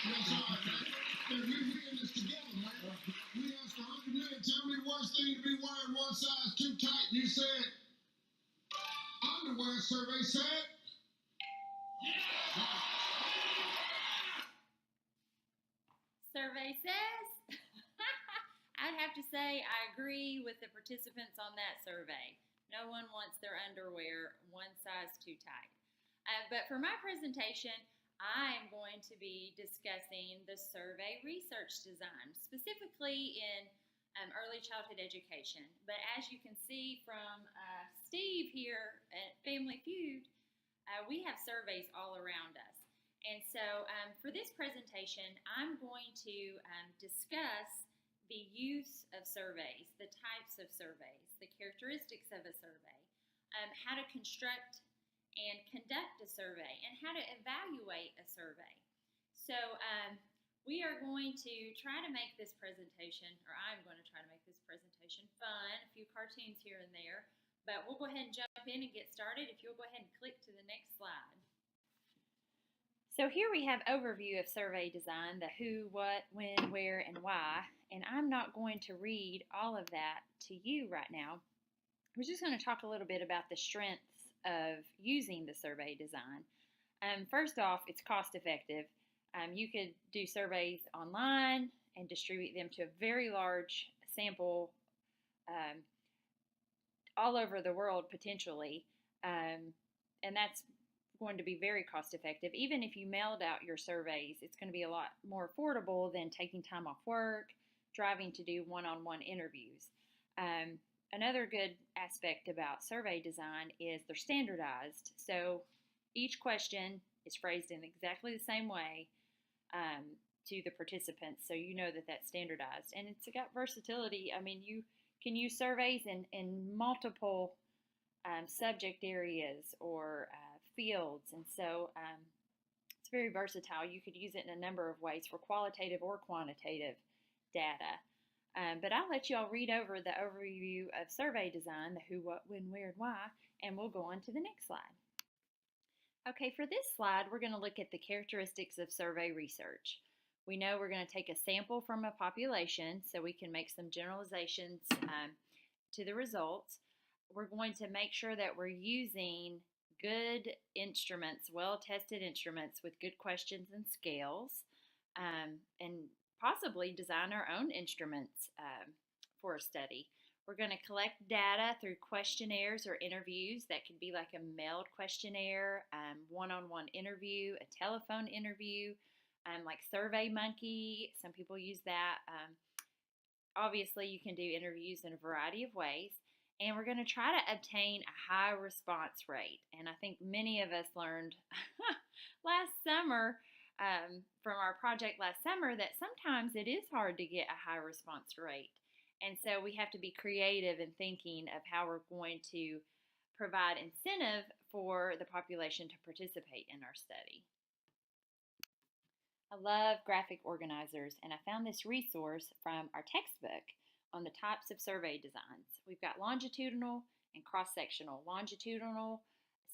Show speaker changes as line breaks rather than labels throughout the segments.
That's all right, man. Man, we in this together, man. We asked 100 million, tell me the worst thing to be wearing one size too tight. You said, underwear survey said.
Survey says. I'd have to say I agree with the participants on that survey. No one wants their underwear one size too tight. But for my presentation, I am going to be discussing the survey research design, specifically in early childhood education. But as you can see from Steve here at Family Feud, we have surveys all around us. And so for this presentation, I'm going to discuss the use of surveys, the types of surveys, the characteristics of a survey, how to construct and conduct a survey, and how to evaluate a survey. So we are going to try to make this presentation, or I'm going to try to make this presentation fun, a few cartoons here and there, but we'll go ahead and jump in and get started. If you'll go ahead and click to the next slide. So here we have overview of survey design, the who, what, when, where, and why, and I'm not going to read all of that to you right now. We're just going to talk a little bit about the strengths of using the survey design. First off, it's cost effective. You could do surveys online and distribute them to a very large sample all over the world potentially, and that's going to be very cost effective. Even if you mailed out your surveys, it's going to be a lot more affordable than taking time off work, driving to do one-on-one interviews. Another good aspect about survey design is they're standardized. So each question is phrased in exactly the same way to the participants, so you know that that's standardized. And it's got versatility. I mean, you can use surveys in multiple subject areas or fields, and so it's very versatile. You could use it in a number of ways for qualitative or quantitative data. But I'll let you all read over the overview of survey design, the who, what, when, where, and why, and we'll go on to the next slide. Okay, for this slide, we're going to look at the characteristics of survey research. We know we're going to take a sample from a population so we can make some generalizations to the results. We're going to make sure that we're using good instruments, well-tested instruments with good questions and scales, and possibly design our own instruments for a study. We're going to collect data through questionnaires or interviews. That could be like a mailed questionnaire, one-on-one interview, a telephone interview, like SurveyMonkey. Some people use that. Obviously, you can do interviews in a variety of ways. And we're going to try to obtain a high response rate. And I think many of us learned last summer from our project last summer that sometimes it is hard to get a high response rate. And so we have to be creative in thinking of how we're going to provide incentive for the population to participate in our study. I love graphic organizers, and I found this resource from our textbook on the types of survey designs. We've got longitudinal and cross-sectional. Longitudinal,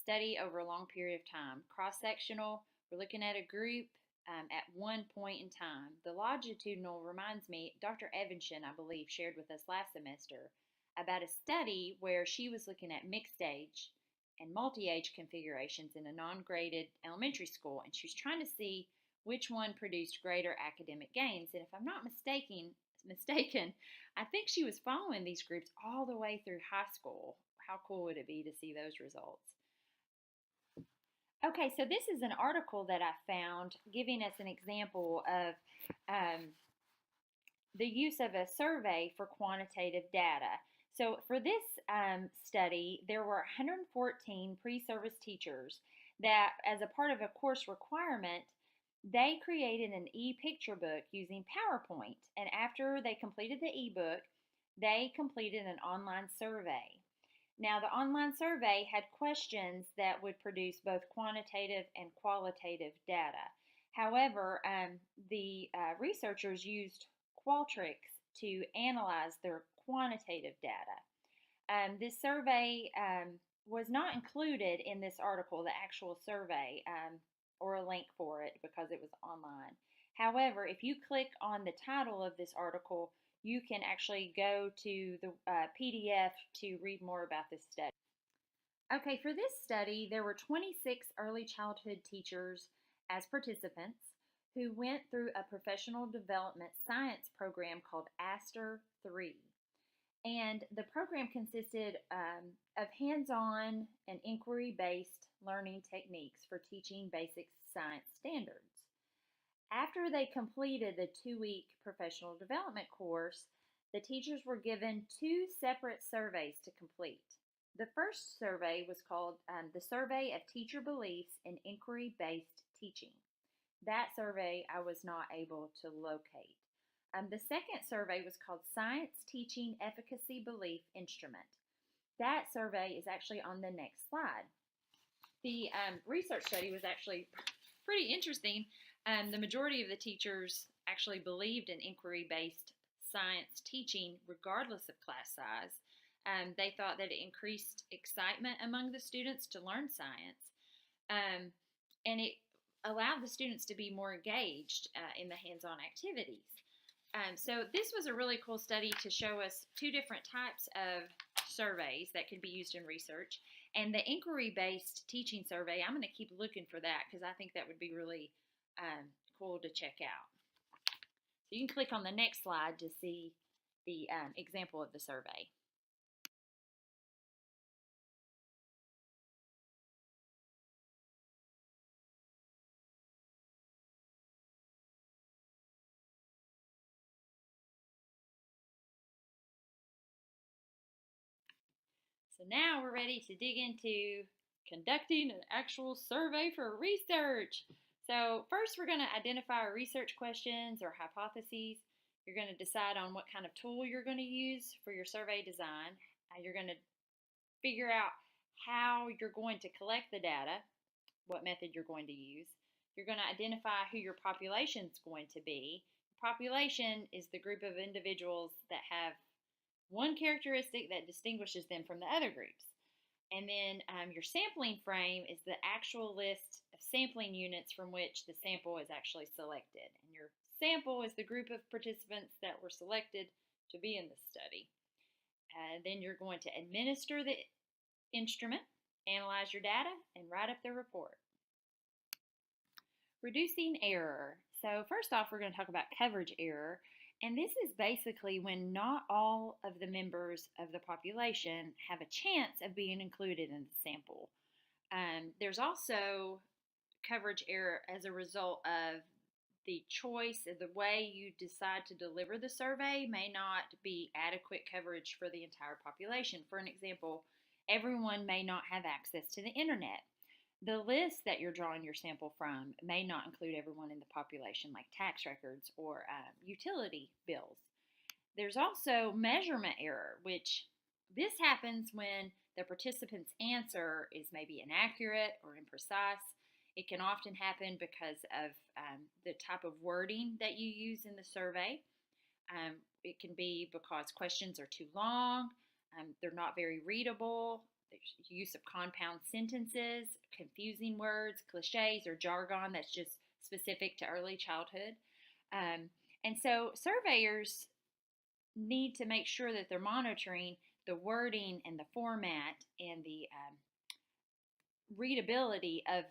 study over a long period of time. Cross-sectional, we're looking at a group at one point in time. The longitudinal reminds me, Dr. Evanshan, I believe, shared with us last semester about a study where she was looking at mixed age and multi-age configurations in a non-graded elementary school, and she was trying to see which one produced greater academic gains. And if I'm not mistaken, I think she was following these groups all the way through high school. How cool would it be to see those results? Okay, so this is an article that I found giving us an example of the use of a survey for quantitative data. So for this study, there were 114 pre-service teachers that, as a part of a course requirement, they created an e-picture book using PowerPoint. And after they completed the e-book, they completed an online survey. Now, the online survey had questions that would produce both quantitative and qualitative data. However, the researchers used Qualtrics to analyze their quantitative data. This survey was not included in this article, the actual survey, or a link for it because it was online. However, if you click on the title of this article, you can actually go to the PDF to read more about this study. Okay, for this study, there were 26 early childhood teachers as participants who went through a professional development science program called ASTER 3. And the program consisted of hands-on and inquiry-based learning techniques for teaching basic science standards. After they completed the 2-week professional development course, the teachers were given 2 separate surveys to complete. The first survey was called the Survey of Teacher Beliefs in Inquiry-Based Teaching. That survey I was not able to locate. The second survey was called Science Teaching Efficacy Belief Instrument. That survey is actually on the next slide. The research study was actually pretty interesting. The majority of the teachers actually believed in inquiry-based science teaching regardless of class size. They thought that it increased excitement among the students to learn science, and it allowed the students to be more engaged in the hands-on activities. So this was a really cool study to show us 2 different types of surveys that could be used in research. And the inquiry-based teaching survey, I'm going to keep looking for that because I think that would be really cool to check out. So you can click on the next slide to see the example of the survey. So now we're ready to dig into conducting an actual survey for research. So first we're going to identify our research questions or hypotheses. You're going to decide on what kind of tool you're going to use for your survey design. You're going to figure out how you're going to collect the data, what method you're going to use. You're going to identify who your population is going to be. Population is the group of individuals that have one characteristic that distinguishes them from the other groups. And then your sampling frame is the actual list of sampling units from which the sample is actually selected. And your sample is the group of participants that were selected to be in the study. Then you're going to administer the instrument, analyze your data, and write up the report. Reducing error. So first off, we're going to talk about coverage error. And this is basically when not all of the members of the population have a chance of being included in the sample. There's also coverage error as a result of the choice of the way you decide to deliver the survey may not be adequate coverage for the entire population. For an example, everyone may not have access to the internet. The list that you're drawing your sample from may not include everyone in the population, like tax records or utility bills. There's also measurement error, which this happens when the participant's answer is maybe inaccurate or imprecise. It can often happen because of the type of wording that you use in the survey. It can be because questions are too long, they're not very readable, there's use of compound sentences, confusing words, cliches, or jargon that's just specific to early childhood. And so surveyors need to make sure that they're monitoring the wording and the format and the readability of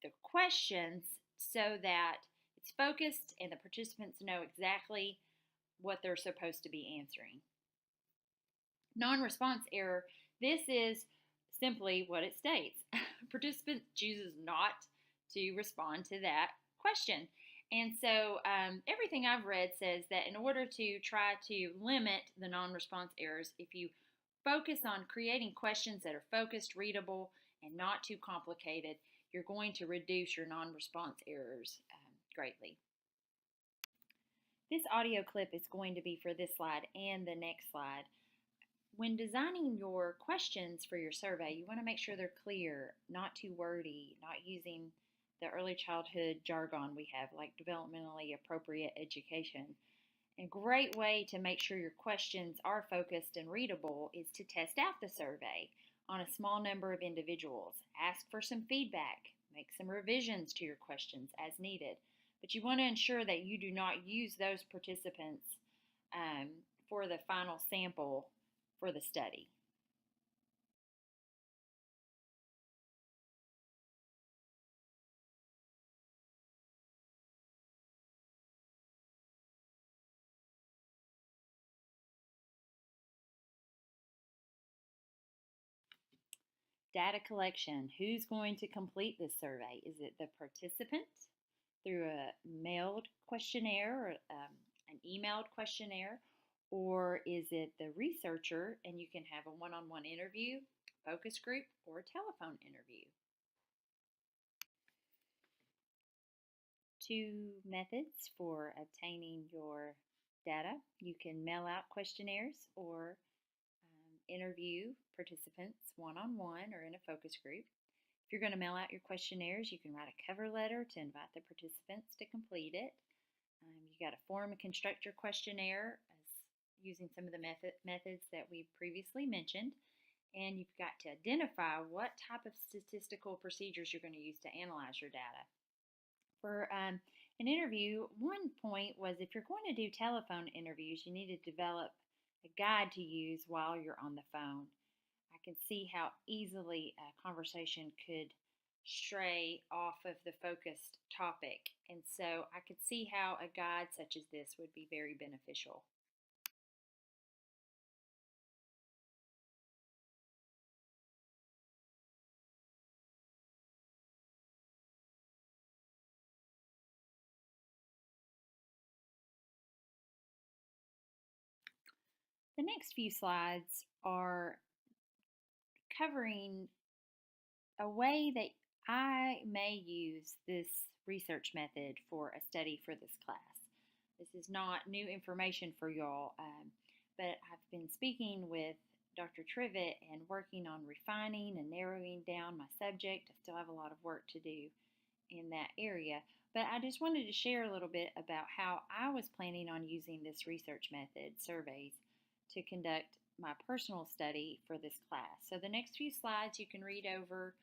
the questions so that it's focused and the participants know exactly what they're supposed to be answering. Non-response error, this is simply what it states. Participant chooses not to respond to that question. And so everything I've read says that in order to try to limit the non-response errors, if you focus on creating questions that are focused, readable, and not too complicated, you're going to reduce your non-response errors greatly. This audio clip is going to be for this slide and the next slide. When designing your questions for your survey, you want to make sure they're clear, not too wordy, not using the early childhood jargon we have, like developmentally appropriate education. A great way to make sure your questions are focused and readable is to test out the survey on a small number of individuals. Ask for some feedback. Make some revisions to your questions as needed. But you want to ensure that you do not use those participants for the final sample for the study. Data collection. Who's going to complete this survey? Is it the participant through a mailed questionnaire or an emailed questionnaire? Or is it the researcher and you can have a one-on-one interview, focus group, or a telephone interview? Two methods for obtaining your data. You can mail out questionnaires or interview participants one-on-one or in a focus group. If you're going to mail out your questionnaires, you can write a cover letter to invite the participants to complete it. You got to form and construct your questionnaire using some of the methods that we previously mentioned. And you've got to identify what type of statistical procedures you're going to use to analyze your data. For an interview, one point was if you're going to do telephone interviews, you need to develop a guide to use while you're on the phone. I can see how easily a conversation could stray off of the focused topic, and so I could see how a guide such as this would be very beneficial. The next few slides are covering a way that I may use this research method for a study for this class. This is not new information for y'all, but I've been speaking with Dr. Trivet and working on refining and narrowing down my subject. I still have a lot of work to do in that area, but I just wanted to share a little bit about how I was planning on using this research method, surveys, to conduct my personal study for this class. So the next few slides you can read over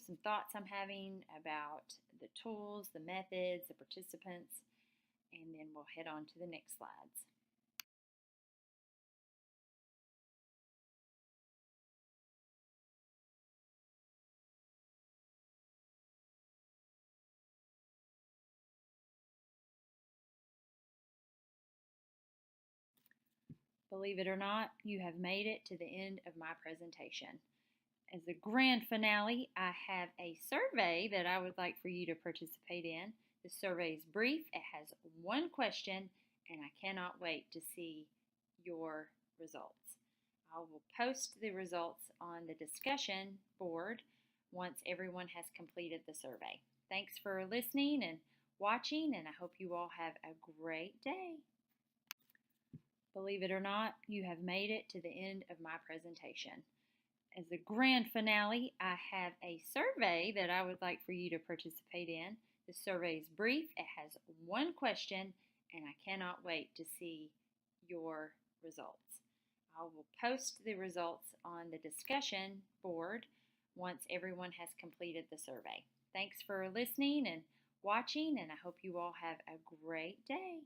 some thoughts I'm having about the tools, the methods, the participants, and then we'll head on to the next slides. Believe it or not, you have made it to the end of my presentation. As a grand finale, I have a survey that I would like for you to participate in. The survey is brief, it has one question, and I cannot wait to see your results. I will post the results on the discussion board once everyone has completed the survey. Thanks for listening and watching, and I hope you all have a great day. Believe it or not, you have made it to the end of my presentation. As a grand finale, I have a survey that I would like for you to participate in. The survey is brief, it has one question, and I cannot wait to see your results. I will post the results on the discussion board once everyone has completed the survey. Thanks for listening and watching, and I hope you all have a great day.